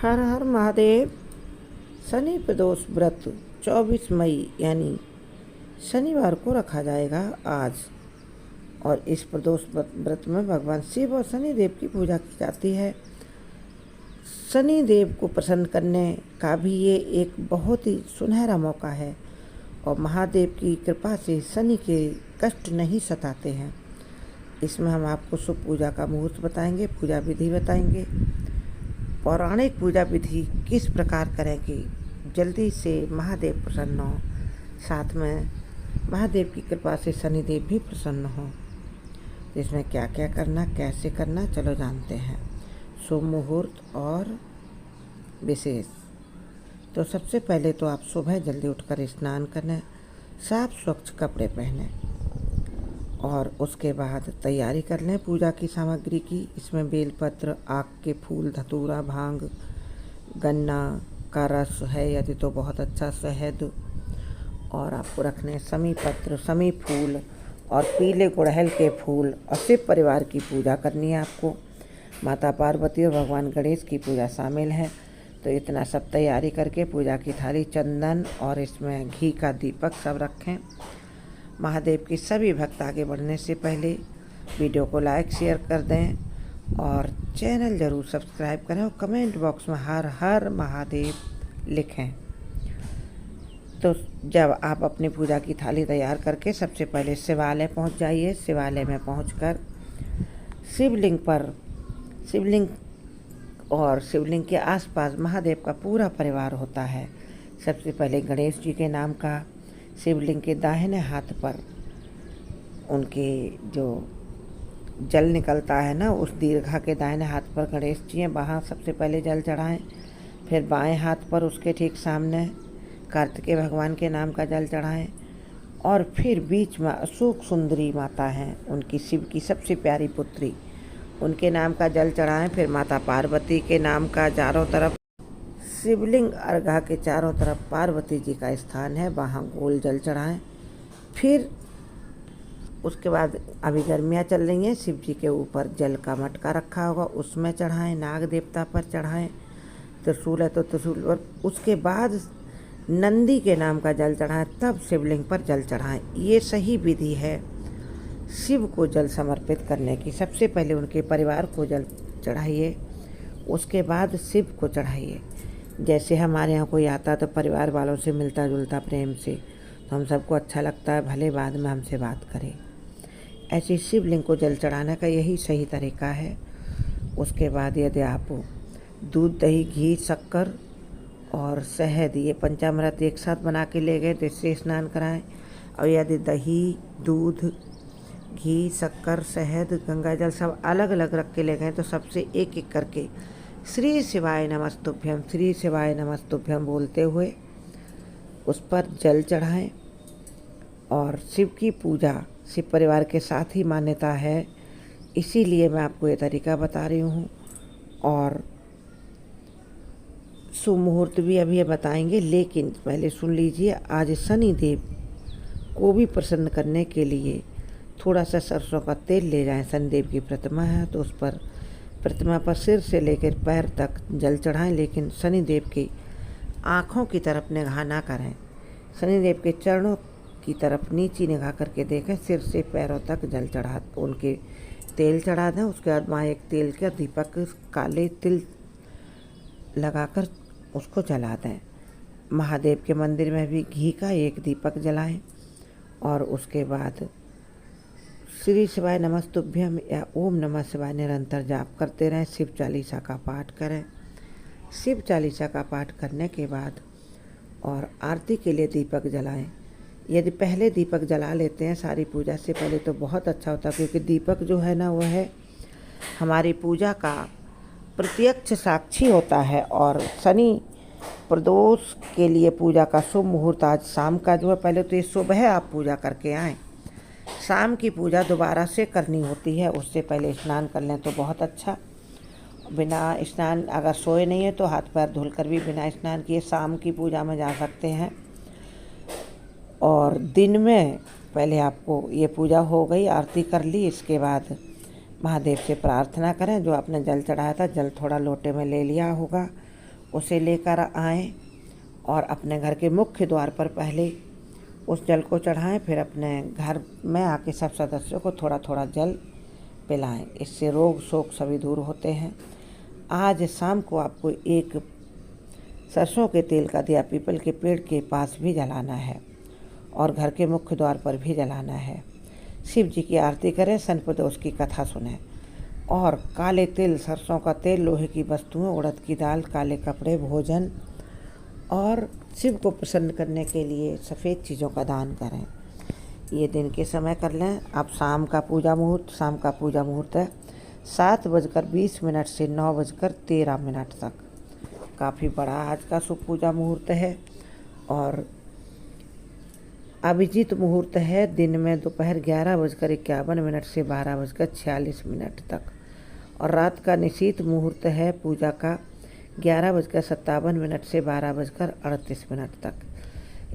हर हर महादेव। शनि प्रदोष व्रत 24 मई यानी शनिवार को रखा जाएगा आज। और इस प्रदोष व्रत में भगवान शिव और शनि देव की पूजा की जाती है। शनि देव को प्रसन्न करने का भी ये एक बहुत ही सुनहरा मौका है और महादेव की कृपा से शनि के कष्ट नहीं सताते हैं। इसमें हम आपको शुभ पूजा का मुहूर्त बताएंगे, पूजा विधि बताएंगे, पौराणिक पूजा विधि किस प्रकार करें कि जल्दी से महादेव प्रसन्न हो, साथ में महादेव की कृपा से शनिदेव भी प्रसन्न हो। इसमें क्या क्या करना, कैसे करना, चलो जानते हैं। शुभ मुहूर्त और विशेष। तो सबसे पहले तो आप सुबह जल्दी उठकर स्नान करें, साफ स्वच्छ कपड़े पहनें और उसके बाद तैयारी कर लें पूजा की सामग्री की। इसमें बेलपत्र, आक के फूल, धतूरा, भांग, गन्ना का रस है यदि तो बहुत अच्छा, शहद, और आपको रखने समी पत्र, समी फूल और पीले गुड़हल के फूल। और शिव परिवार की पूजा करनी है आपको। माता पार्वती और भगवान गणेश की पूजा शामिल है। तो इतना सब तैयारी करके पूजा की थाली, चंदन और इसमें घी का दीपक सब रखें। महादेव के सभी भक्त आगे बढ़ने से पहले वीडियो को लाइक शेयर कर दें और चैनल ज़रूर सब्सक्राइब करें और कमेंट बॉक्स में हर हर महादेव लिखें। तो जब आप अपनी पूजा की थाली तैयार करके सबसे पहले शिवालय पहुंच जाइए। शिवालय में पहुंचकर शिवलिंग और शिवलिंग के आसपास महादेव का पूरा परिवार होता है। सबसे पहले गणेश जी के नाम का शिवलिंग के दाहिने हाथ पर उनके जो जल निकलता है ना, उस दीर्घा के दाहिने हाथ पर गणेश जी हैं, वहाँ सबसे पहले जल चढ़ाएं। फिर बाएं हाथ पर उसके ठीक सामने कार्तिकेय भगवान के नाम का जल चढ़ाएं और फिर बीच में अशोक सुंदरी माता हैं, उनकी शिव की सबसे प्यारी पुत्री, उनके नाम का जल चढ़ाएं। फिर माता पार्वती के नाम का चारों तरफ शिवलिंग अर्घा के चारों तरफ पार्वती जी का स्थान है, वहाँ गोल जल चढ़ाएं। फिर उसके बाद अभी गर्मियाँ चल रही हैं, शिव जी के ऊपर जल का मटका रखा होगा, उसमें चढ़ाएं। नाग देवता पर चढ़ाएं, त्रिशूल है तो त्रिशूल पर। उसके बाद नंदी के नाम का जल चढ़ाएं, तब शिवलिंग पर जल चढ़ाएं। ये सही विधि है शिव को जल समर्पित करने की। सबसे पहले उनके परिवार को जल चढ़ाइए, उसके बाद शिव को चढ़ाइए। जैसे हमारे यहाँ कोई आता तो परिवार वालों से मिलता जुलता प्रेम से, तो हम सबको अच्छा लगता है, भले बाद में हमसे बात करें। ऐसे शिवलिंग को जल चढ़ाने का यही सही तरीका है। उसके बाद यदि आप दूध, दही, घी, शक्कर और शहद, ये पंचामृत एक साथ बना के ले गए तो इससे स्नान कराएं। और यदि दही, दूध, घी, शक्कर, शहद, गंगा जल सब अलग अलग रख के ले गए तो सबसे एक एक करके श्री शिवाय नमस्तुभ्यम, श्री शिवाय नमस्तुभ्यम बोलते हुए उस पर जल चढ़ाएं। और शिव की पूजा शिव परिवार के साथ ही मान्यता है, इसीलिए मैं आपको ये तरीका बता रही हूँ। और शुभ मुहूर्त भी अभी बताएंगे, लेकिन पहले सुन लीजिए। आज शनि देव को भी प्रसन्न करने के लिए थोड़ा सा सरसों का तेल ले जाएं। शनिदेव की प्रतिमा है तो उस पर, प्रतिमा पर सिर से लेकर पैर तक जल चढ़ाएं, लेकिन शनिदेव की आँखों की तरफ निगाह ना करें। शनिदेव के चरणों की तरफ नीची निगाह करके देखें। सिर से पैरों तक जल चढ़ा, उनके तेल चढ़ा दें। उसके बाद वहाँ एक तेल का दीपक, काले तिल लगाकर उसको जला दें। महादेव के मंदिर में भी घी का एक दीपक जलाएं और उसके बाद श्री शिवाय नमस्तुभ्यम या ओम नमः शिवाय निरंतर जाप करते रहें। शिव चालीसा का पाठ करें। शिव चालीसा का पाठ करने के बाद और आरती के लिए दीपक जलाएं। यदि पहले दीपक जला लेते हैं सारी पूजा से पहले तो बहुत अच्छा होता है, क्योंकि दीपक जो है ना, वह है हमारी पूजा का प्रत्यक्ष साक्षी होता है। और शनि प्रदोष के लिए पूजा का शुभ मुहूर्त आज शाम का जो है, पहले तो ये सुबह आप पूजा करके आएँ। शाम की पूजा दोबारा से करनी होती है, उससे पहले स्नान कर लें तो बहुत अच्छा। बिना स्नान, अगर सोए नहीं है तो हाथ पैर धुलकर भी बिना स्नान किए शाम की पूजा में जा सकते हैं। और दिन में पहले आपको ये पूजा हो गई, आरती कर ली, इसके बाद महादेव से प्रार्थना करें। जो आपने जल चढ़ाया था, जल थोड़ा लोटे में ले लिया होगा, उसे लेकर आएं और अपने घर के मुख्य द्वार पर पहले उस जल को चढ़ाएं, फिर अपने घर में आके सब सदस्यों को थोड़ा थोड़ा जल पिलाएं। इससे रोग शोक सभी दूर होते हैं। आज शाम को आपको एक सरसों के तेल का दिया पीपल के पेड़ के पास भी जलाना है और घर के मुख्य द्वार पर भी जलाना है। शिव जी की आरती करें, शनिप्रदोष की कथा सुनें और काले तिल, सरसों का तेल, लोहे की वस्तुएं, उड़द की दाल, काले कपड़े, भोजन और शिव को प्रसन्न करने के लिए सफ़ेद चीज़ों का दान करें। ये दिन के समय कर लें। अब शाम का पूजा मुहूर्त है 7:20 से 9:13 तक। काफ़ी बड़ा आज का शुभ पूजा मुहूर्त है और अभिजीत मुहूर्त है दिन में दोपहर 11:51 से 12:46 तक और रात का निशीत मुहूर्त है पूजा का 11:57 से 12:38 तक।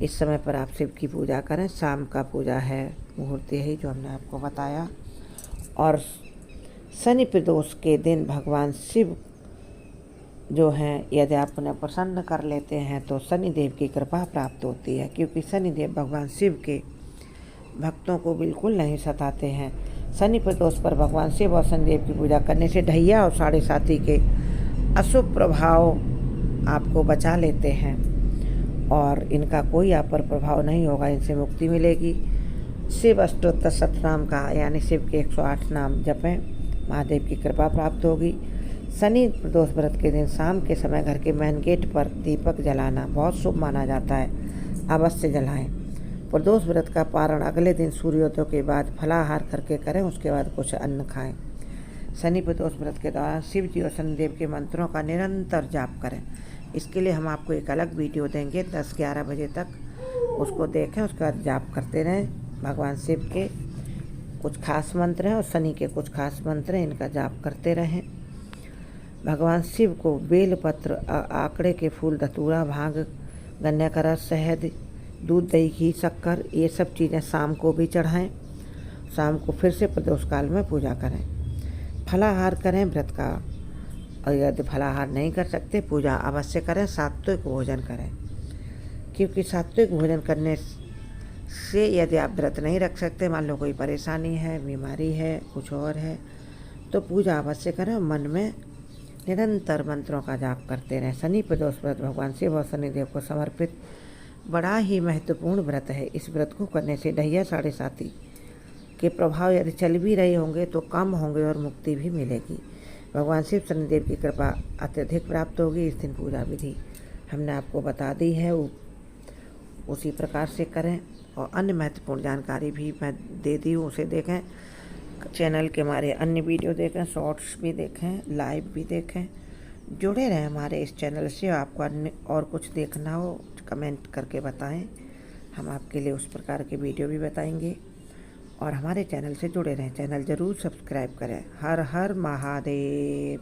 इस समय पर आप शिव की पूजा करें। शाम का पूजा है मुहूर्त यही जो हमने आपको बताया। और शनि प्रदोष के दिन भगवान शिव जो हैं, यदि आप उन्हें प्रसन्न कर लेते हैं तो शनिदेव की कृपा प्राप्त होती है, क्योंकि शनिदेव भगवान शिव के भक्तों को बिल्कुल नहीं सताते हैं। शनि प्रदोष पर भगवान शिव और शनिदेव की पूजा करने से ढैया और साढ़े साथी के अशुभ प्रभाव आपको बचा लेते हैं और इनका कोई आप पर प्रभाव नहीं होगा, इनसे मुक्ति मिलेगी। शिव अष्टोत्तर शतनाम का यानी शिव के 108 नाम जपें, महादेव की कृपा प्राप्त होगी। शनि प्रदोष व्रत के दिन शाम के समय घर के मेन गेट पर दीपक जलाना बहुत शुभ माना जाता है, अवश्य जलाएं। प्रदोष व्रत का पारण अगले दिन सूर्योदय के बाद फलाहार करके करें, उसके बाद कुछ अन्न खाएं। शनि प्रदोष व्रत के दौरान शिव जी और शनिदेव के मंत्रों का निरंतर जाप करें। इसके लिए हम आपको एक अलग वीडियो देंगे 10-11 बजे तक, उसको देखें, उसके बाद जाप करते रहें। भगवान शिव के कुछ खास मंत्र हैं और शनि के कुछ खास मंत्र हैं, इनका जाप करते रहें। भगवान शिव को बेलपत्र, आकड़े के फूल, धतूरा, भांग, गन्ने का रस, शहद, दूध, दही, घी, शक्कर, ये सब चीज़ें शाम को भी चढ़ाएं। शाम को फिर से प्रदोष काल में पूजा करें। फलाहार करें व्रत का, और यदि फलाहार नहीं कर सकते पूजा अवश्य करें। सात्विक भोजन करें, क्योंकि सात्विक भोजन करने से यदि आप व्रत नहीं रख सकते, मान लो कोई परेशानी है, बीमारी है, कुछ और है, तो पूजा अवश्य करें। मन में निरंतर मंत्रों का जाप करते रहें। शनि प्रदोष व्रत भगवान शिव और शनिदेव को समर्पित बड़ा ही महत्वपूर्ण व्रत है। इस व्रत को करने से ढैया साढ़े साथी के प्रभाव यदि चल भी रहे होंगे तो कम होंगे और मुक्ति भी मिलेगी। भगवान शिव शनिदेव की कृपा अत्यधिक प्राप्त होगी। इस दिन पूजा विधि हमने आपको बता दी है, उसी प्रकार से करें। और अन्य महत्वपूर्ण जानकारी भी मैं दे दी हूँ, उसे देखें। चैनल के हमारे अन्य वीडियो देखें, शॉर्ट्स भी देखें, लाइव भी देखें। जुड़े रहें हमारे इस चैनल से। आपको अन्य और कुछ देखना हो कमेंट करके बताएं, हम आपके लिए उस प्रकार के वीडियो भी बताएंगे। और हमारे चैनल से जुड़े रहें, चैनल ज़रूर सब्सक्राइब करें। हर हर महादेव।